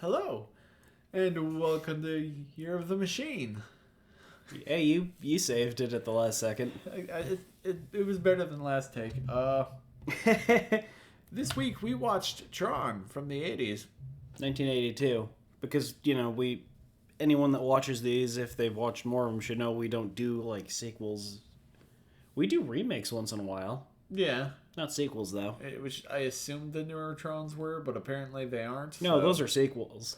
Hello, and welcome to Year of the Machine. Hey, you saved it at the last second. It was better than last take. This week we watched Tron from the 80s. 1982. Because, anyone that watches these, if they've watched more of them, should know we don't do, sequels. We do remakes once in a while. Yeah. Not sequels, though. Which I assumed the newer Trons were, but apparently they aren't. No, those are sequels.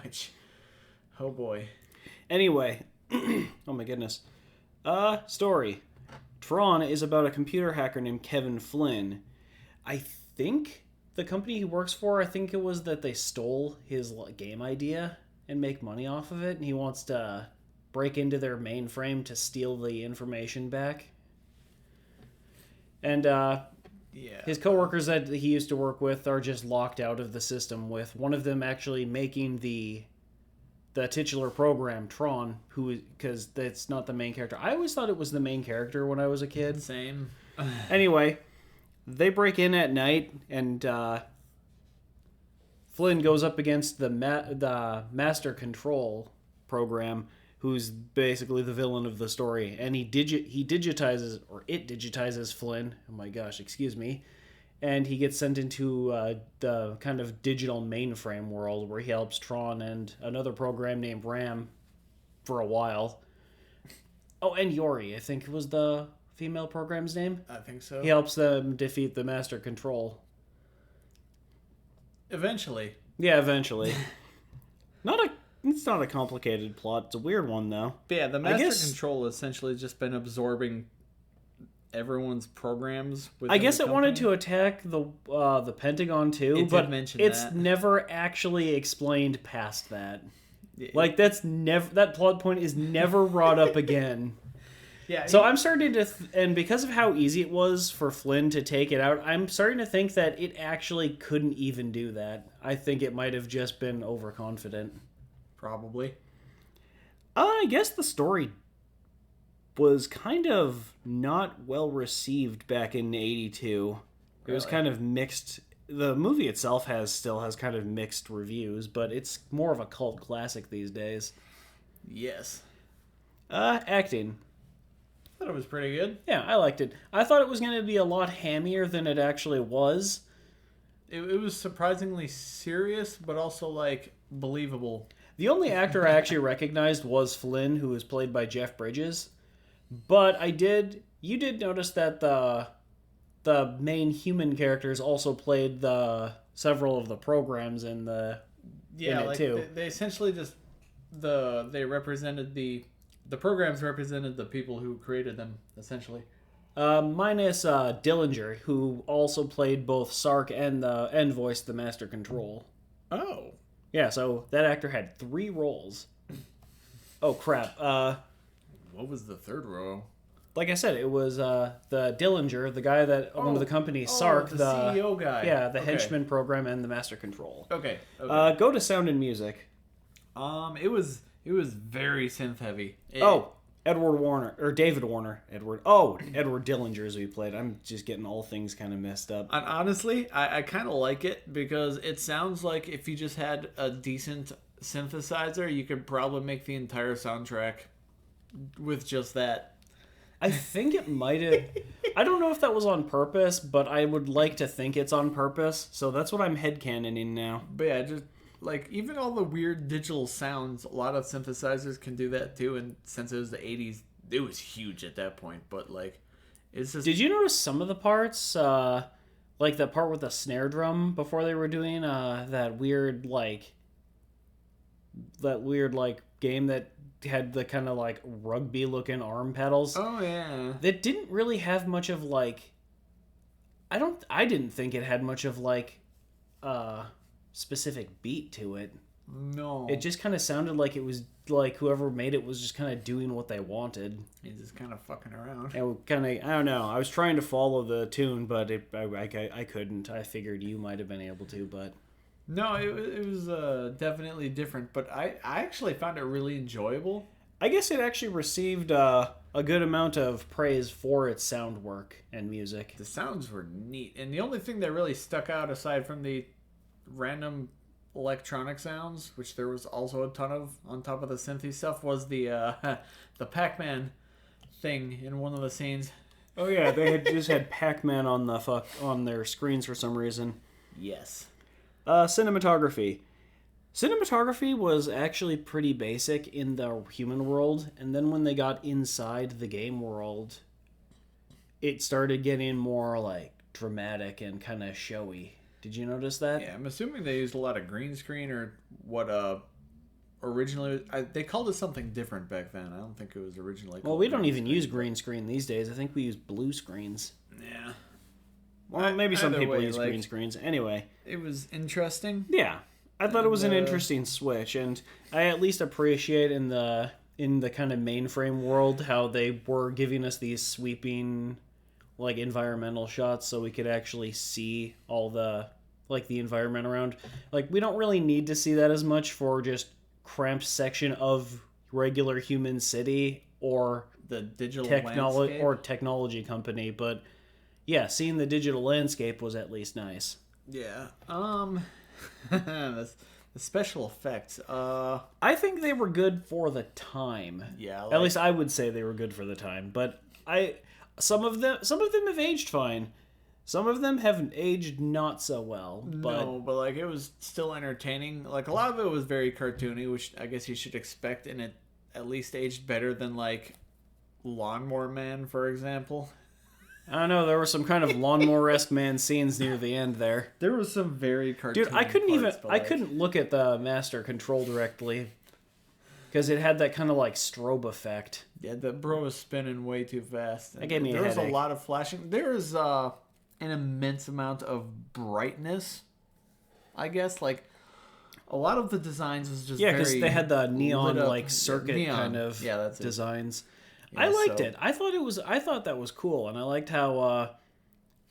Which, oh boy. Anyway. Oh my goodness. Story. Tron is about a computer hacker named Kevin Flynn. I think the company he works for, I think it was that they stole his game idea and make money off of it, and he wants to break into their mainframe to steal the information back. And his coworkers that he used to work with are just locked out of the system, with one of them actually making the titular program, Tron, because that's not the main character. I always thought it was the main character when I was a kid. Same. Anyway, they break in at night, and Flynn goes up against the Master Control program, who's basically the villain of the story, and it digitizes Flynn. Oh my gosh, excuse me. And he gets sent into the kind of digital mainframe world where he helps Tron and another program named Ram for a while. Oh, and Yori, I think was the female program's name. I think so. He helps them defeat the Master Control. Eventually. Yeah, eventually. It's not a complicated plot. It's a weird one, though. But yeah, the Master Control essentially just been absorbing everyone's programs. I guess it wanted to attack the Pentagon too, but it's never actually explained past that. Like that plot point is never brought up again. Yeah. So I'm starting to, and because of how easy it was for Flynn to take it out, I'm starting to think that it actually couldn't even do that. I think it might have just been overconfident. Probably. I guess the story was kind of not well received back in '82. It was kind of mixed. The movie itself still has kind of mixed reviews, but it's more of a cult classic these days. Yes. Acting. I thought it was pretty good. Yeah, I liked it. I thought it was going to be a lot hammier than it actually was. It was surprisingly serious, but also, believable. The only actor I actually recognized was Flynn, who was played by Jeff Bridges. But you did notice that the main human characters also played several of the programs in it too. They essentially just they represented the programs represented the people who created them, essentially. Minus Dillinger, who also played both Sark and voiced the Master Control. Oh. Yeah, so that actor had 3 roles. Oh crap. What was the third role? Like I said, it was the Dillinger, the guy that owned the company, Sark, the CEO guy. Yeah, the henchman program and the Master Control. Okay. Go to sound and music. It was very synth heavy. David Warner. Edward Dillinger as we played. I'm just getting all things kind of messed up. And honestly, I kind of like it because it sounds like if you just had a decent synthesizer, you could probably make the entire soundtrack with just that. I think it might have. I don't know if that was on purpose, but I would like to think it's on purpose. So that's what I'm headcanoning now. But yeah, just even all the weird digital sounds, a lot of synthesizers can do that too. And since it was the 80s, it was huge at that point. But it's just. Did you notice some of the parts, like the part with the snare drum before they were doing that weird game that had the kind of rugby looking arm pedals? Oh yeah. That didn't really have much of I didn't think it had much of specific beat to it. No. It just kind of sounded like it was whoever made it was just kind of doing what they wanted. He's just kind of fucking around. And I don't know. I was trying to follow the tune, but I couldn't. I figured you might have been able to, but no, it was definitely different. But I actually found it really enjoyable. I guess it actually received a good amount of praise for its sound work and music. The sounds were neat, and the only thing that really stuck out aside from the random electronic sounds, which there was also a ton of on top of the synthy stuff, was the the Pac-Man thing in one of the scenes. Oh yeah, they had just had Pac-Man on their screens for some reason. Yes. Cinematography. Cinematography was actually pretty basic in the human world, and then when they got inside the game world, it started getting more like dramatic and kind of showy. Did you notice that? Yeah, I'm assuming they used a lot of green screen or what originally they called it something different back then. I don't think it was originally called Well, we don't green even screen, use green screen these days. I think we use blue screens. Yeah. Well, maybe some Either people way, use like, green screens. Anyway. It was interesting. Yeah. I thought it was an And, interesting switch, and I at least appreciate in the kind of mainframe world how they were giving us these sweeping like environmental shots so we could actually see all the like the environment around. Like we don't really need to see that as much for just cramped section of regular human city or The digital technology landscape. or technology company, but yeah, seeing the digital landscape was at least nice. Yeah. The special effects. I think they were good for the time. Yeah. At least I would say they were good for the time, but some of them have aged fine. Some of them have aged not so well, but no, but like it was still entertaining. Like a lot of it was very cartoony, which I guess you should expect, and it at least aged better than like Lawnmower Man, for example. I don't know, there were some kind of Lawnmower-esque Man scenes near the end there. There was some very cartoony. Dude, I parts, couldn't look at the Master Control directly because it had that kind of like strobe effect. Yeah, the bro was spinning way too fast. That gave me a There was a headache. lot of flashing. There was an immense amount of brightness. I guess like a lot of the designs was just Yeah, because very they had the neon lit up- like circuit neon. kind of Yeah, that's it. designs. Yeah, I liked so- it. I thought that was cool, and I liked how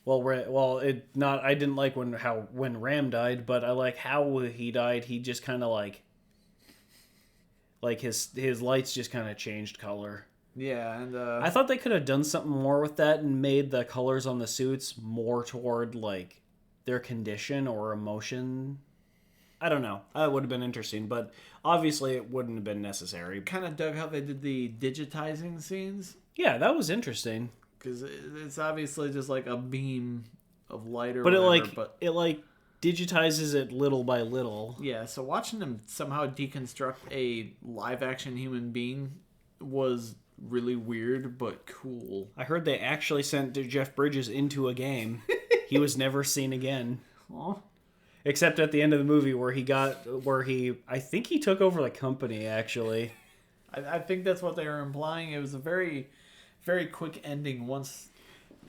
I didn't like when Ram died, but I like how he died. He just kind of like his lights just kind of changed color. Yeah, and I thought they could have done something more with that and made the colors on the suits more toward like their condition or emotion. I don't know. That would have been interesting, but obviously it wouldn't have been necessary. kind of dug how they did the digitizing scenes Yeah, that was interesting. because it's obviously just like a beam of light or But whatever. it like digitizes it little by little. Yeah, so watching them somehow deconstruct a live action human being was really weird but cool. I heard they actually sent Jeff Bridges into a game. He was never seen again. Aw. Except at the end of the movie I think he took over the company actually. I think that's what they were implying. It was a very, very quick ending once.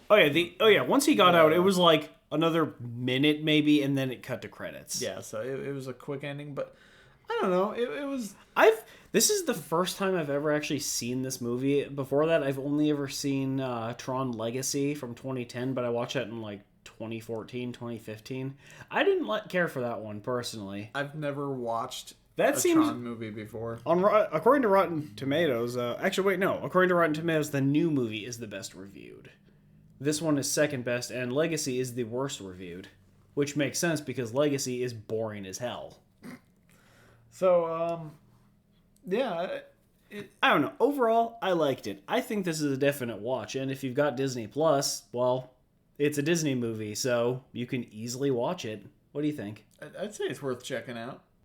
Oh yeah, once he got out, it was like another minute maybe, and then it cut to credits. Yeah, so it was a quick ending, but I don't know. It was. This is the first time I've ever actually seen this movie. Before that, I've only ever seen Tron Legacy from 2010, but I watched that in like 2014, 2015. I didn't care for that one personally. I've never watched That a seems Tron movie before. according to Rotten Tomatoes. According to Rotten Tomatoes, the new movie is the best reviewed. This one is second best, and Legacy is the worst reviewed, which makes sense because Legacy is boring as hell. So, yeah. I don't know. Overall, I liked it. I think this is a definite watch, and if you've got Disney Plus, well, it's a Disney movie, so you can easily watch it. What do you think? I'd say it's worth checking out.